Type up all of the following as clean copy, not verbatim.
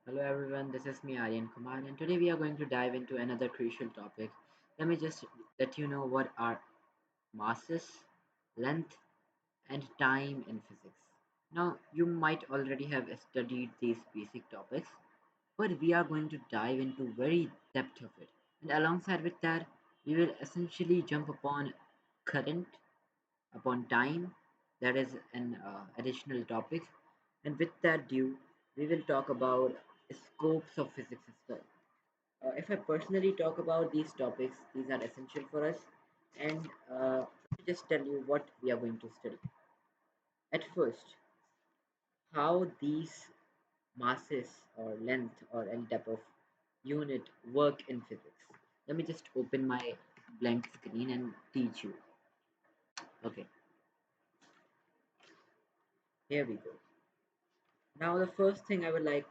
Hello everyone, this is me Aryan Kumar and today we are going to dive into another crucial topic. Let me just let you know what are masses, length and time in physics. Now you might already have studied these basic topics, but we are going to dive into very depth of it. And alongside with that, we will essentially jump upon current, upon time, that is an additional topic, and with that due, we will talk about scopes of physics as well. If I personally talk about these topics, these are essential for us, and let me just tell you what we are going to study. At first, how these masses or length or any type of unit work in physics. Let me just open my blank screen and teach you. Okay, here we go. Now, the first thing I would like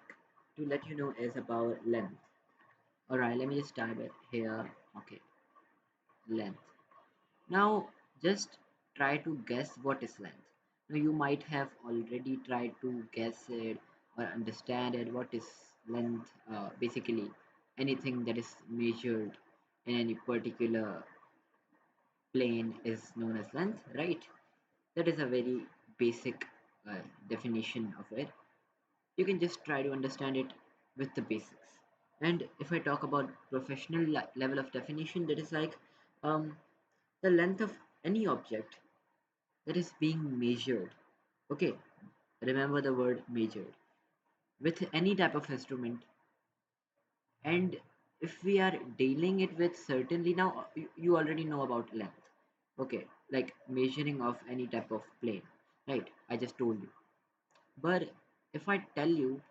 to let you know is about length. Alright, let me just type it here. Okay, length. Now, just try to guess what is length. Now, you might have already tried to guess it or understand it. What is length? Basically, anything that is measured in any particular plane is known as length, right? That is a very basic definition of it. You can just try to understand it with the basics. And if I talk about professional level of definition, that is like um, the length of any object that is being measured. Okay, remember the word measured with any type of instrument. And if we are dealing it with certainly, now you already know about length. Okay, like measuring of any type of plane, right? I just told you. But if I tell you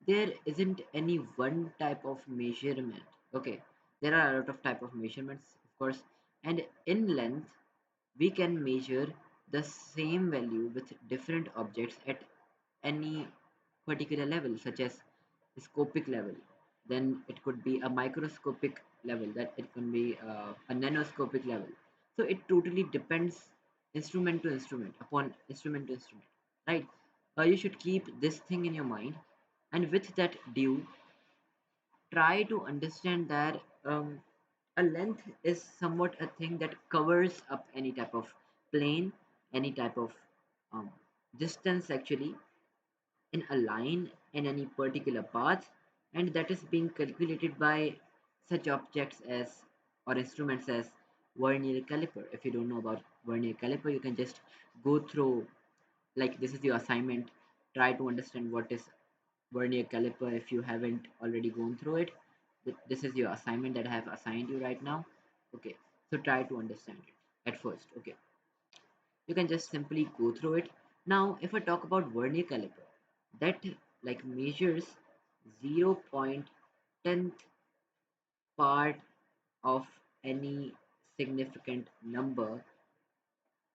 there isn't any one type of measurement, okay, there are a lot of type of measurements, of course, and in length we can measure the same value with different objects at any particular level, such as scopic level. Then it could be a microscopic level, that it can be a nanoscopic level. So it totally depends instrument to instrument, upon instrument to instrument, right? You should keep this thing in your mind, and with that due, try to understand that a length is somewhat a thing that covers up any type of plane, any type of um, distance actually in a line in any particular path, and that is being calculated by such objects as or instruments as vernier caliper. If you don't know about vernier caliper, you can just go through, like, this is your assignment. Try to understand what is vernier caliper if you haven't already gone through it. This is your assignment that I have assigned you right now. Okay, so try to understand it at first. Okay, you can just simply go through it. Now if I talk about vernier caliper, that like measures 0.10th part of any significant number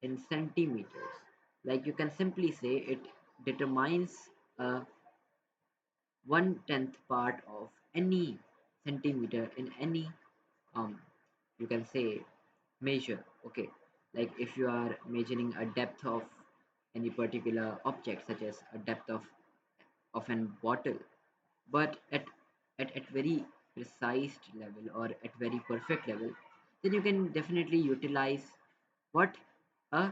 in centimeters. Like, you can simply say it determines a 1/10th part of any centimeter in any um you can say measure. Okay, like if you are measuring a depth of any particular object, such as a depth of an bottle, but at very precise level or at very perfect level, then you can definitely utilize what, a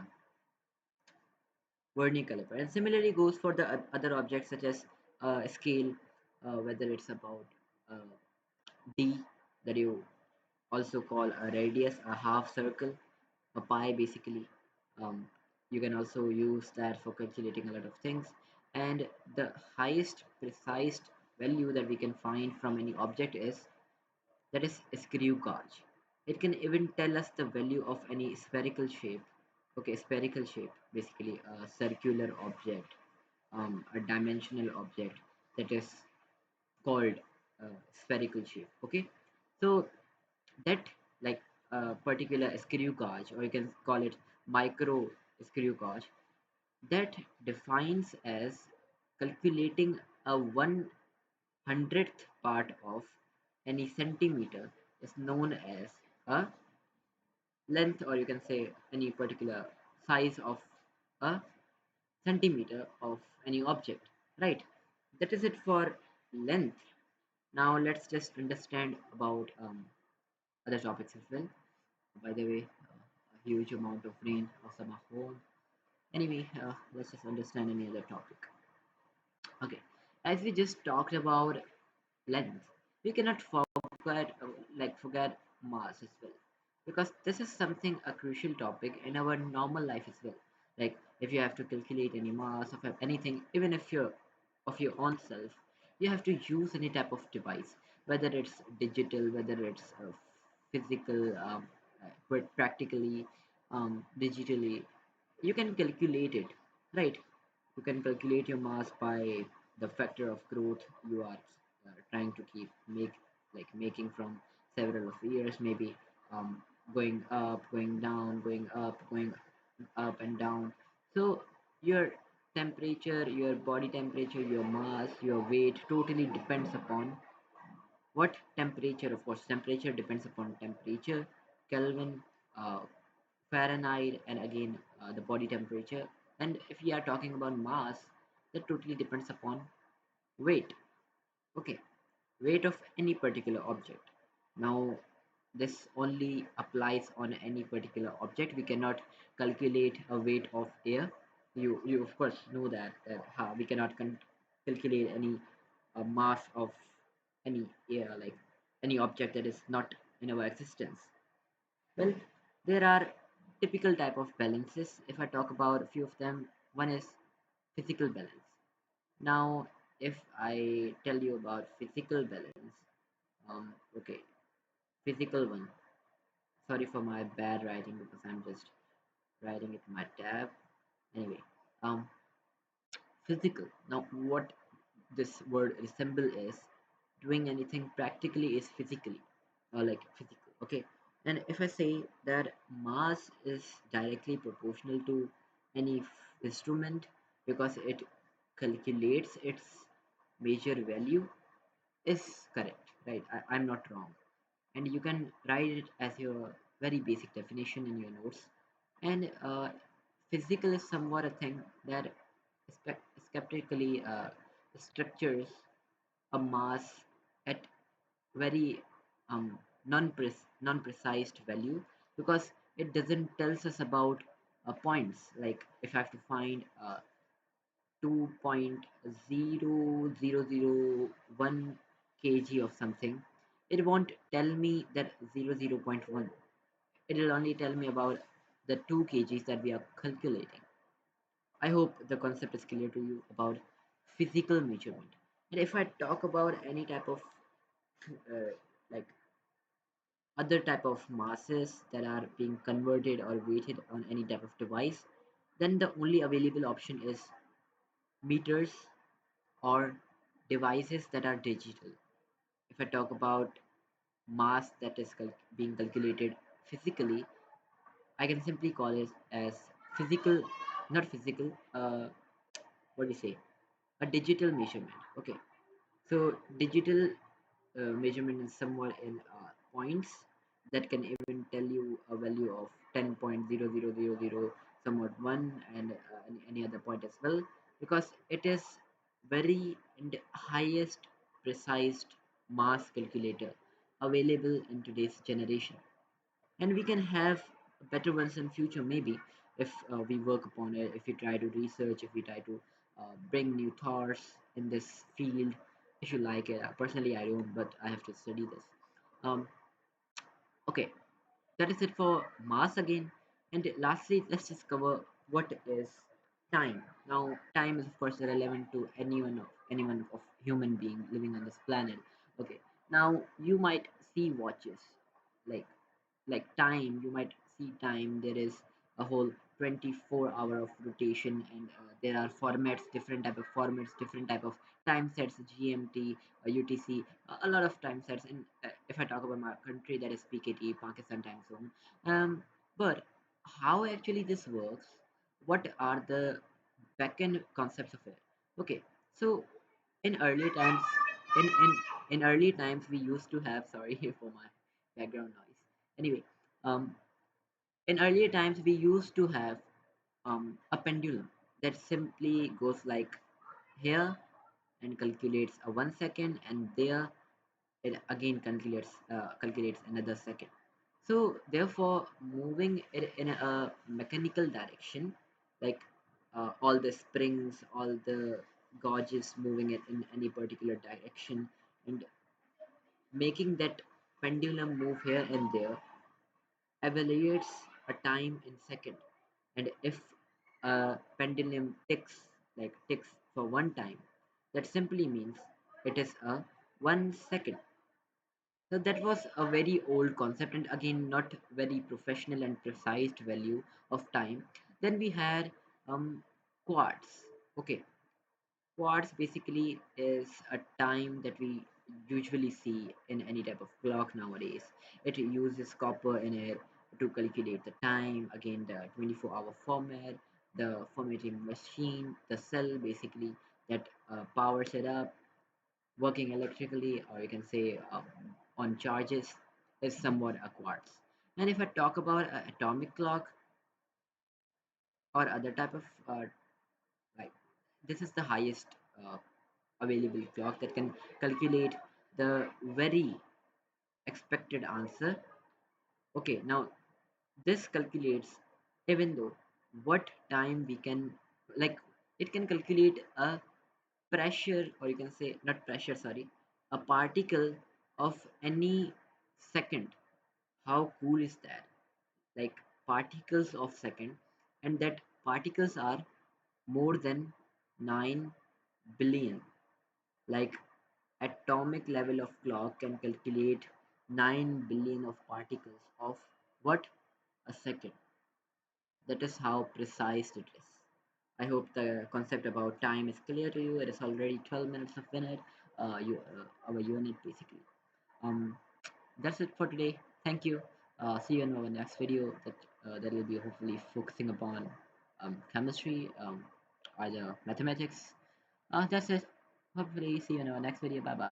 vernier caliper. And similarly goes for the other objects, such as a scale, whether it's about uh, d, that you also call a radius, a half circle, a pi basically. um, you can also use that for calculating a lot of things. And the highest precise value that we can find from any object is, that is, screw gauge. It can even tell us the value of any spherical shape. Okay, spherical shape, basically a circular object, a dimensional object, that is called spherical shape. Okay, so that, like, a particular screw gauge, or you can call it micro screw gauge, that defines as calculating a 1/100th part of any centimeter is known as a length, or you can say any particular size of a centimeter of any object, right? That is it for length. Now let's just understand about other topics as well. By the way, a huge amount of rain or summer home. Anyway, let's just understand any other topic. Okay, as we just talked about length, we cannot forget mass as well, because this is something a crucial topic in our normal life as well. Like if you have to calculate any mass of anything, even if you're of your own self, you have to use any type of device, whether it's digital, whether it's physical, but practically, digitally, you can calculate it, right? You can calculate your mass by the factor of growth you are trying to keep making from several of years, maybe going up, going down, going up, going up and down. So your temperature, your body temperature, your mass, your weight totally depends upon what temperature. Of course, temperature depends upon temperature, Kelvin, uh, Fahrenheit, and again the body temperature. And if we are talking about mass, that totally depends upon weight. Okay, weight of any particular object. Now, this only applies on any particular object. We cannot calculate a weight of air. You of course know that we cannot calculate any mass of any air, like any object that is not in our existence. Well, there are typical type of balances. If I talk about a few of them, one is physical balance. Now, if I tell you about physical balance, okay, physical one. Sorry for my bad writing because I'm just writing it in my tab. Anyway, um, physical. Now, what this word resemble is doing anything practically is physically, or like physical. Okay, and if I say that mass is directly proportional to any instrument because it calculates its major value, is correct, right? I'm not wrong. And you can write it as your very basic definition in your notes. And physical is somewhat a thing that skeptically structures a mass at very non-precise value, because it doesn't tells us about points. Like if I have to find 2.0001 kg of something, it won't tell me that 0.1. It will only tell me about the 2 kgs that we are calculating. I hope the concept is clear to you about physical measurement. And if I talk about any type of uh, like other type of masses that are being converted or weighted on any type of device, then the only available option is meters or devices that are digital. If I talk about mass that is being calculated physically, I can simply call it as physical, not physical, what do you say? A digital measurement. Okay, so digital measurement is somewhere in points that can even tell you a value of 10.0000 somewhat 1 and any other point as well, because it is very in the highest precise mass calculator available in today's generation. And we can have better ones in future, maybe, if we work upon it, if we try to research, if we try to bring new thoughts in this field, if you like it. Personally I don't, but I have to study this. um, okay, that is it for mass again. And lastly, let's just cover what is time. Now, time is of course relevant to anyone of human being living on this planet. Okay. Now you might see watches, like time. You might see time. There is a whole 24-hour of rotation, and there are formats, different type of formats, different type of time sets, GMT, UTC, a lot of time sets. And if I talk about my country, that is PKT, Pakistan time zone. But how actually this works, what are the backend concepts of it? Okay, so in early times, in early times we used to have, sorry for my background noise. Anyway, um, in earlier times we used to have a pendulum that simply goes like here, and calculates a 1 second, and there it again calculates another second. So therefore, moving it in a mechanical direction, like all the springs, all the gauges moving it in any particular direction, and making that pendulum move here and there evaluates a time in second. And if a pendulum ticks for one time, that simply means it is a 1 second. So that was a very old concept, and again not very professional and precise value of time. Then we had quartz. Okay, quartz basically is a time that we usually see in any type of clock nowadays. It uses copper in it to calculate the time, again the 24-hour format, the formatting machine, the cell basically that powers it up, working electrically, or you can say on charges, is somewhat a quartz. And if I talk about an atomic clock or other type of like, this is the highest uh, available clock that can calculate the very expected answer. Okay, now this calculates even though what time we can, like, it can calculate a pressure, or you can say not pressure, sorry, a particle of any second. How cool is that? Like, particles of second, and that particles are more than 9 billion. Like, atomic level of clock can calculate 9 billion of particles of what? A second. That is how precise it is. I hope the concept about time is clear to you. It is already 12 minutes of minute, our unit basically. Um, that's it for today. Thank you. See you in our next video that will be hopefully focusing upon chemistry, either mathematics. That's it. Hopefully see you in our next video. Bye bye.